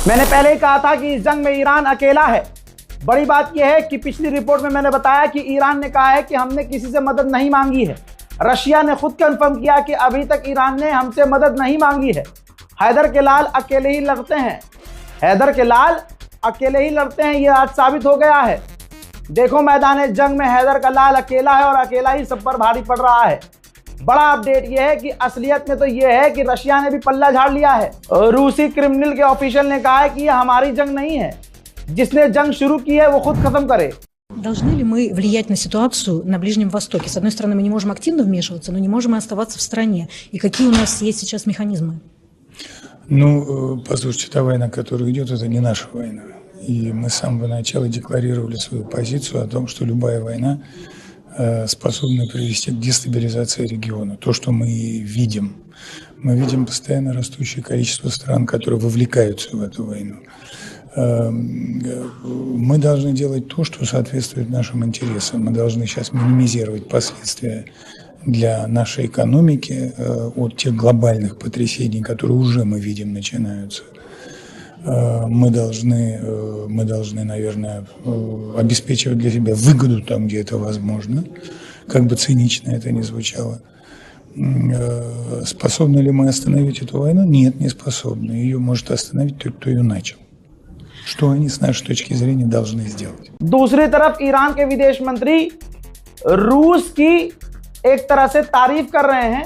मैंने पहले ही कहा था कि इस जंग में ईरान अकेला है। बड़ी बात यह है कि पिछली रिपोर्ट में मैंने बताया कि ईरान ने कहा है कि हमने किसी से मदद नहीं मांगी है। रशिया ने खुद कंफर्म किया कि अभी तक ईरान ने हमसे मदद नहीं मांगी है। हैदर के लाल अकेले ही लड़ते हैं, हैदर के लाल अकेले ही लड़ते हैं, ये आज साबित हो गया है। देखो मैदान जंग में हैदर का लाल अकेला है और अकेला ही सब पर भारी पड़ रहा है। बड़ा अपडेट यह है कि असलियत में तो यह है कि रशिया ने भी पल्ला झाड़ लिया है। रूसी क्रिमिनल के ऑफिशियल ने कहा है कि यह हमारी जंग नहीं है, जिसने जंग शुरू की है वो खुद खत्म करे। Должны ли мы влиять на ситуацию на Ближнем Востоке? С одной стороны, мы не можем активно вмешиваться, но не можем и оставаться в стране. И какие у нас есть сейчас механизмы? Послушайте, та война, которая идет, это не наша война. И мы с самого начала декларировали свою позицию о том, что любая война способна привести к дестабилизации региона. То, что мы видим. Мы видим постоянно растущее количество стран, которые вовлекаются в эту войну. Мы должны делать то, что соответствует нашим интересам. Мы должны сейчас минимизировать последствия для нашей экономики от тех глобальных потрясений, которые уже мы видим начинаются. Мы должны, наверное, обеспечивать для себя выгоду там, где это возможно, как бы цинично это ни звучало. Способны ли мы остановить эту войну? Нет, не способны. Ее может остановить тот, кто ее начал. Что они с нашей точки зрения должны сделать? दूसरी तरफ ईरान के विदेश मंत्री रूस की एक तरह से तारीफ कर रहे हैं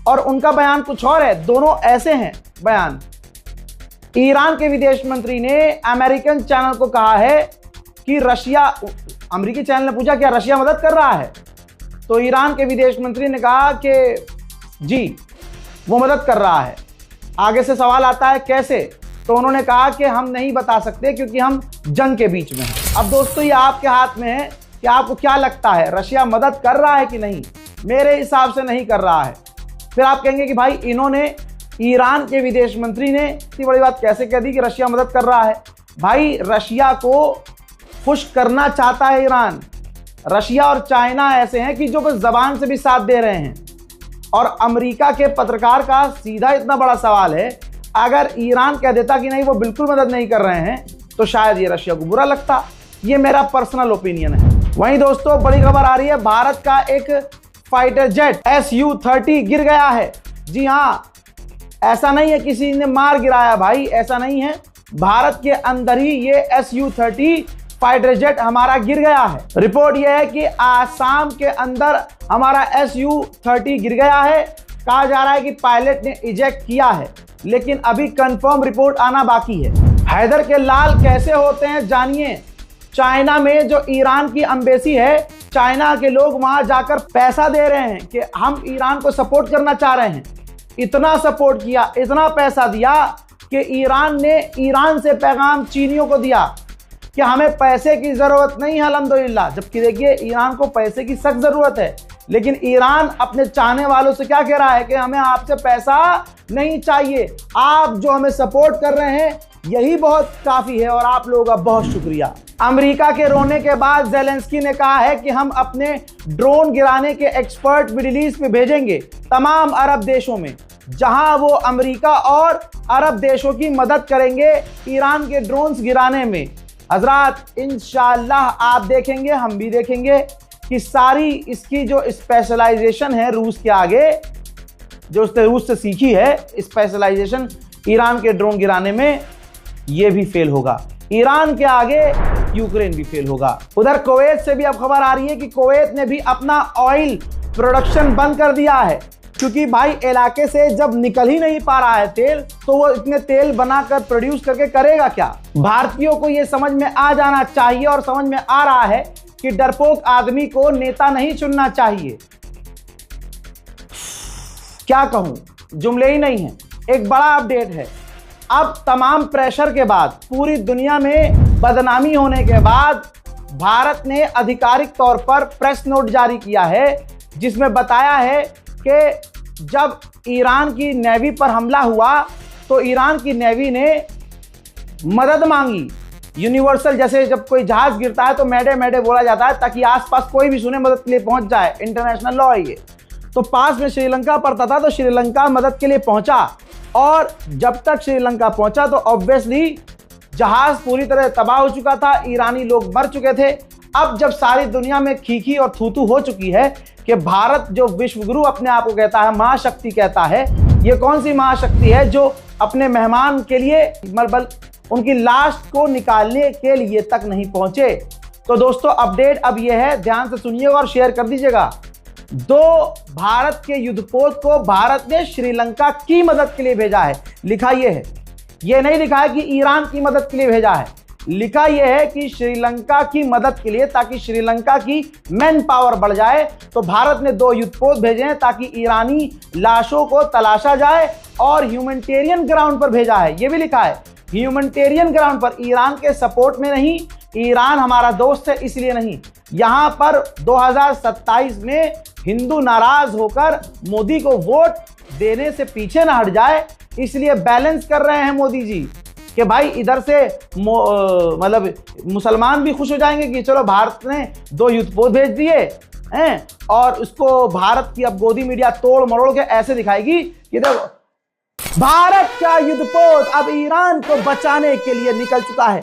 और उनका बयान कुछ और है। दोनों ऐसे हैं बयान। ईरान के विदेश मंत्री ने अमेरिकन चैनल को कहा है कि रशिया, अमेरिकी चैनल ने पूछा क्या रशिया मदद कर रहा है, तो ईरान के विदेश मंत्री ने कहा कि जी वो मदद कर रहा है। आगे से सवाल आता है कैसे, तो उन्होंने कहा कि हम नहीं बता सकते क्योंकि हम जंग के बीच में हैं। अब दोस्तों ये आपके हाथ में है कि आपको क्या लगता है, रशिया मदद कर रहा है कि नहीं? मेरे हिसाब से नहीं कर रहा है। फिर आप कहेंगे कि भाई इन्होंने, ईरान के विदेश मंत्री ने इतनी बड़ी बात कैसे कह दी कि रशिया मदद कर रहा है? भाई रशिया को खुश करना चाहता है ईरान। रशिया और चाइना ऐसे हैं कि जो बस जबान से भी साथ दे रहे हैं। और अमेरिका के पत्रकार का सीधा इतना बड़ा सवाल है, अगर ईरान कह देता कि नहीं वो बिल्कुल मदद नहीं कर रहे हैं तो शायद ये रशिया को बुरा लगता। ये मेरा पर्सनल ओपिनियन है। वहीं दोस्तों बड़ी खबर आ रही है, भारत का एक फाइटर जेट Su-30 गिर गया है। जी हाँ, ऐसा नहीं है किसी ने मार गिराया भाई, ऐसा नहीं है। भारत के अंदर ही ये Su-30 फाइटर जेट हमारा गिर गया है। रिपोर्ट यह है कि आसाम के अंदर हमारा Su-30 गिर गया है। कहा जा रहा है कि पायलट ने इजेक्ट किया है, लेकिन अभी कंफर्म रिपोर्ट आना बाकी है। हैदर के लाल कैसे होते हैं जानिए। चाइना में जो ईरान की एम्बेसी है, चाइना के लोग वहां जाकर पैसा दे रहे हैं कि हम ईरान को सपोर्ट करना चाह रहे हैं। इतना सपोर्ट किया, इतना पैसा दिया कि ईरान ने ईरान से पैगाम चीनियों को दिया कि हमें पैसे की जरूरत नहीं है अल्हम्दुलिल्लाह। जबकि देखिए ईरान को पैसे की सख्त जरूरत है, लेकिन ईरान अपने चाहने वालों से क्या कह रहा है कि हमें आपसे पैसा नहीं चाहिए, आप जो हमें सपोर्ट कर रहे हैं यही बहुत काफी है और आप लोगों का बहुत शुक्रिया। अमेरिका के रोने के बाद ज़ेलेंस्की ने कहा है कि हम अपने ड्रोन गिराने के एक्सपर्ट मिडिल ईस्ट में भेजेंगे, तमाम अरब देशों में, जहां वो अमेरिका और अरब देशों की मदद करेंगे ईरान के ड्रोन्स गिराने में। हजरात इंशाअल्लाह आप देखेंगे, हम भी देखेंगे कि सारी इसकी जो स्पेशलाइजेशन है रूस के आगे, जो उसने रूस से सीखी है स्पेशलाइजेशन ईरान के ड्रोन गिराने में, ये भी फेल होगा। ईरान के आगे यूक्रेन भी फेल होगा। उधर कुवैत से भी अब खबर आ रही है कि कुवैत ने भी अपना ऑयल प्रोडक्शन बंद कर दिया है, क्योंकि भाई इलाके से जब निकल ही नहीं पा रहा है तेल, तो वो इतने तेल बनाकर प्रोड्यूस करके करेगा क्या? भारतीयों को ये समझ में आ जाना चाहिए और समझ में आ रहा है कि डरपोक आदमी को नेता नहीं चुनना चाहिए। क्या कहूं, जुमले ही नहीं है। एक बड़ा अपडेट है, अब तमाम प्रेशर के बाद, पूरी दुनिया में बदनामी होने के बाद, भारत ने आधिकारिक तौर पर प्रेस नोट जारी किया है, जिसमें बताया है कि जब ईरान की नेवी पर हमला हुआ तो ईरान की नेवी ने मदद मांगी। यूनिवर्सल, जैसे जब कोई जहाज गिरता है तो मैडे मैडे बोला जाता है ताकि आसपास कोई भी सुने, मदद के लिए पहुंच जाए। इंटरनेशनल लॉ है ये। तो पास में श्रीलंका पड़ता था तो श्रीलंका मदद के लिए पहुंचा। और जब तक श्रीलंका पहुंचा तो ऑब्वियसली जहाज पूरी तरह तबाह हो चुका था, ईरानी लोग मर चुके थे। अब जब सारी दुनिया में खीखी और थूथू हो चुकी है कि भारत जो विश्वगुरु अपने आप को कहता है, महाशक्ति कहता है, ये कौन सी महाशक्ति है जो अपने मेहमान के लिए मतलब उनकी लाश को निकालने के लिए तक नहीं पहुंचे। तो दोस्तों अपडेट अब ये है, ध्यान से सुनिएगा और शेयर कर दीजिएगा। 2 भारत के युद्धपोत को भारत ने श्रीलंका की मदद के लिए भेजा है। लिखा ये है, ये नहीं लिखा है कि ईरान की मदद के लिए भेजा है, लिखा यह है कि श्रीलंका की मदद के लिए, ताकि श्रीलंका की मैन पावर बढ़ जाए। तो भारत ने 2 युद्धपोत भेजे हैं ताकि ईरानी लाशों को तलाशा जाए और ह्यूमैनिटेरियन ग्राउंड पर भेजा है। यह भी लिखा है ह्यूमैनिटेरियन ग्राउंड पर, ईरान के सपोर्ट में नहीं। ईरान हमारा दोस्त है इसलिए नहीं। यहां पर 2027 में हिंदू नाराज होकर मोदी को वोट देने से पीछे ना हट जाए, इसलिए बैलेंस कर रहे हैं मोदी जी कि भाई इधर से मतलब मुसलमान भी खुश हो जाएंगे कि चलो भारत ने 2 युद्धपोत भेज दिए हैं, और उसको भारत की अब गोदी मीडिया तोड़ मरोड़ के ऐसे दिखाएगी कि देखो भारत का युद्धपोत अब ईरान को बचाने के लिए निकल चुका है।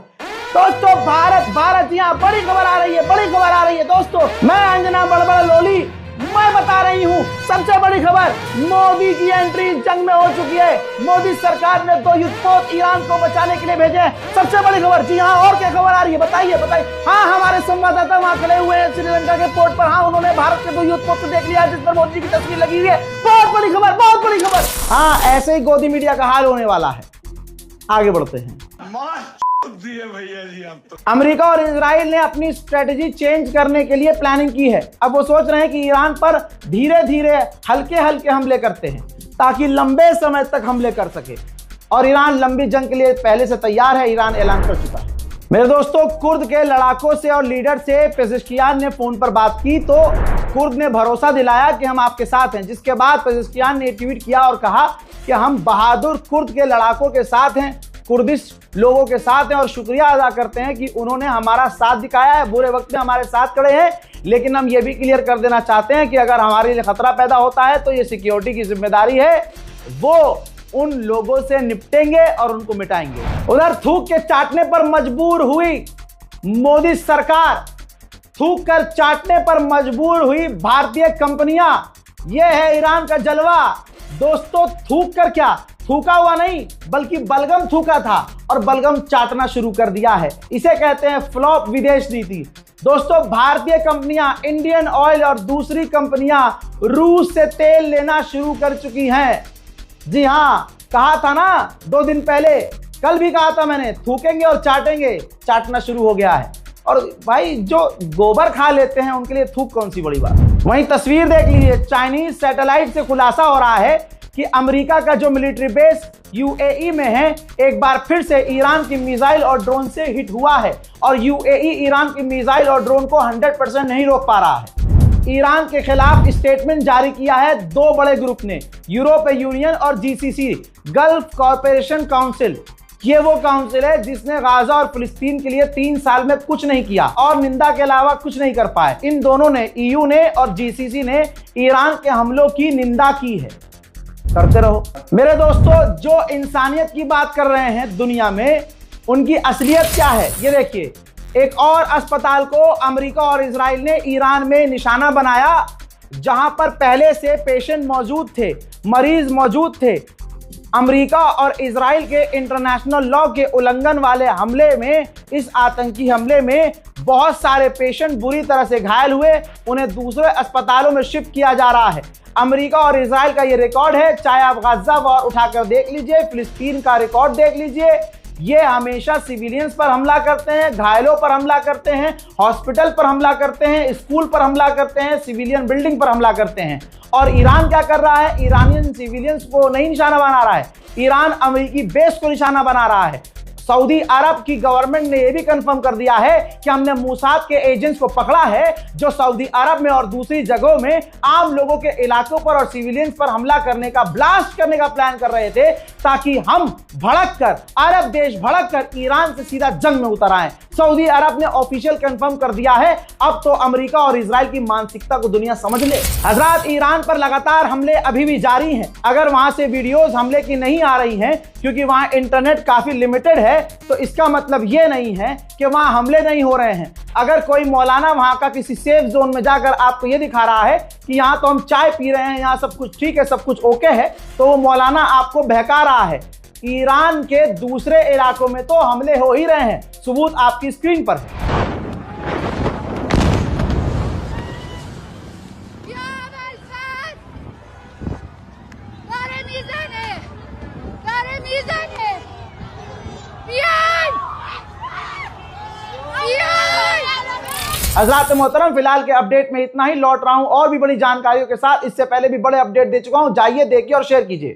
दोस्तों भारत यहाँ बड़ी खबर आ रही है, बड़ी खबर आ रही है दोस्तों। मैं अंजना बड़बड़ लोली, मैं बता रही हूँ सबसे बड़ी खबर, मोदी की एंट्री जंग में हो चुकी है। मोदी सरकार ने 2 युद्धपोत ईरान को बचाने के लिए भेजे हैं। सबसे बड़ी खबर। जी हाँ, और क्या खबर आ रही है बताइए बताइए। हाँ, हमारे संवाददाता वहां खड़े हुए हैं श्रीलंका के पोर्ट पर। हाँ, उन्होंने भारत के 2 युद्धपोत को देख लिया जिस पर मोदी की तस्वीर लगी हुई है। बहुत बड़ी खबर, बहुत बड़ी खबर। हाँ, ऐसे ही गोदी मीडिया का हाल होने वाला है। आगे बढ़ते हैं। भैया जी आप तो। अमेरिका और इजराइल ने अपनी स्ट्रेटेजी चेंज करने के लिए प्लानिंग की है। अब वो सोच रहे हैं कि ईरान पर धीरे धीरे हल्के हल्के हमले करते हैं ताकि लंबे समय तक हमले कर सके, और ईरान लंबी जंग के लिए पहले से तैयार है। ईरान ऐलान कर चुका है। मेरे दोस्तों, कुर्द के लड़ाकों से और लीडर से पेजेश्कियान ने फोन पर बात की तो कुर्द ने भरोसा दिलाया कि हम आपके साथ हैं, जिसके बाद पेजेश्कियान ने ट्वीट किया और कहा कि हम बहादुर कुर्द के लड़ाकों के साथ हैं, कुर्दिश लोगों के साथ हैं, और शुक्रिया अदा करते हैं कि उन्होंने हमारा साथ दिखाया है, बुरे वक्त में हमारे साथ खड़े हैं। लेकिन हम ये भी क्लियर कर देना चाहते हैं कि अगर हमारे लिए खतरा पैदा होता है तो ये सिक्योरिटी की जिम्मेदारी है, वो उन लोगों से निपटेंगे और उनको मिटाएंगे। उधर थूक के चाटने पर मजबूर हुई मोदी सरकार, थूक कर चाटने पर मजबूर हुई भारतीय कंपनियां। यह है ईरान का जलवा दोस्तों। थूक कर क्या, थूका हुआ नहीं बल्कि बलगम थूका था और बलगम चाटना शुरू कर दिया है। इसे कहते हैं फ्लॉप विदेश नीति। दोस्तों, भारतीय कंपनियां, इंडियन ऑयल और दूसरी कंपनियां रूस से तेल लेना शुरू कर चुकी हैं। जी हां, कहा था ना 2 दिन पहले, कल भी कहा था मैंने, थूकेंगे और चाटेंगे, चाटना शुरू हो गया है। और भाई जो गोबर खा लेते हैं उनके लिए थूक कौन सी बड़ी बात। वहीं तस्वीर देख लीजिए, चाइनीज सैटेलाइट से खुलासा हो रहा है कि अमेरिका का जो मिलिट्री बेस यूएई में है एक बार फिर से ईरान की मिसाइल और ड्रोन से हिट हुआ है, और यूएई ईरान की मिसाइल और ड्रोन को 100% नहीं रोक पा रहा है। ईरान के खिलाफ स्टेटमेंट जारी किया है 2 बड़े ग्रुप ने, यूरोपीय यूनियन और जीसीसी, गल्फ कॉरपोरेशन काउंसिल। ये वो काउंसिल है जिसने गाजा और फिलिस्तीन के लिए 3 साल में कुछ नहीं किया और निंदा के अलावा कुछ नहीं कर पाए। इन दोनों ने, ईयू ने और जीसीसी ने, ईरान के हमलों की निंदा की है। करते रहो मेरे दोस्तों। जो इंसानियत की बात कर रहे हैं दुनिया में, उनकी असलियत क्या है ये देखिए। एक और अस्पताल को अमेरिका और इजराइल ने ईरान में निशाना बनाया, जहां पर पहले से पेशेंट मौजूद थे, मरीज मौजूद थे। अमेरिका और इजराइल के इंटरनेशनल लॉ के उल्लंघन वाले हमले में, इस आतंकी हमले में बहुत सारे पेशेंट बुरी तरह से घायल हुए, उन्हें दूसरे अस्पतालों में शिफ्ट किया जा रहा है। अमेरिका और इजराइल का ये रिकॉर्ड है, चाहे आप गाजा वॉर उठाकर देख लीजिए, फिलिस्तीन का रिकॉर्ड देख लीजिए। ये हमेशा सिविलियंस पर हमला करते हैं, घायलों पर हमला करते हैं, हॉस्पिटल पर हमला करते हैं, स्कूल पर हमला करते हैं, सिविलियन बिल्डिंग पर हमला करते हैं। और ईरान क्या कर रहा है? ईरानियन सिविलियंस को नहीं निशाना बना रहा है, ईरान अमेरिकी बेस को निशाना बना रहा है। सऊदी अरब की गवर्नमेंट ने यह भी कंफर्म कर दिया है कि हमने मोसाद के एजेंट्स को पकड़ा है जो सऊदी अरब में और दूसरी जगहों में आम लोगों के इलाकों पर और सिविलियंस पर हमला करने का, ब्लास्ट करने का प्लान कर रहे थे, ताकि हम भड़क कर, अरब देश भड़क कर ईरान से सीधा जंग में उतर आए। सऊदी अरब ने ऑफिशियल कंफर्म कर दिया है। अब तो अमेरिका और इजराइल की मानसिकता को दुनिया समझ ले। हजरात, ईरान पर लगातार हमले अभी भी जारी हैं। अगर वहां से वीडियोस हमले की नहीं आ रही हैं क्योंकि वहां इंटरनेट काफी लिमिटेड है, तो इसका मतलब यह नहीं है कि वहां हमले नहीं हो रहे हैं। अगर कोई मौलाना वहां का किसी सेफ जोन में जाकर आपको यह दिखा रहा है कि यहां तो हम चाय पी रहे हैं, यहां सब कुछ ठीक है, सब कुछ ओके है, तो वो मौलाना आपको बहका रहा है। ईरान के दूसरे इलाकों में तो हमले हो ही रहे हैं। सबूत आपकी स्क्रीन पर है। हज़रात मोहतरम, फिलहाल के अपडेट में इतना ही। लौट रहा हूं और भी बड़ी जानकारियों के साथ। इससे पहले भी बड़े अपडेट दे चुका हूं, जाइए देखिए और शेयर कीजिए।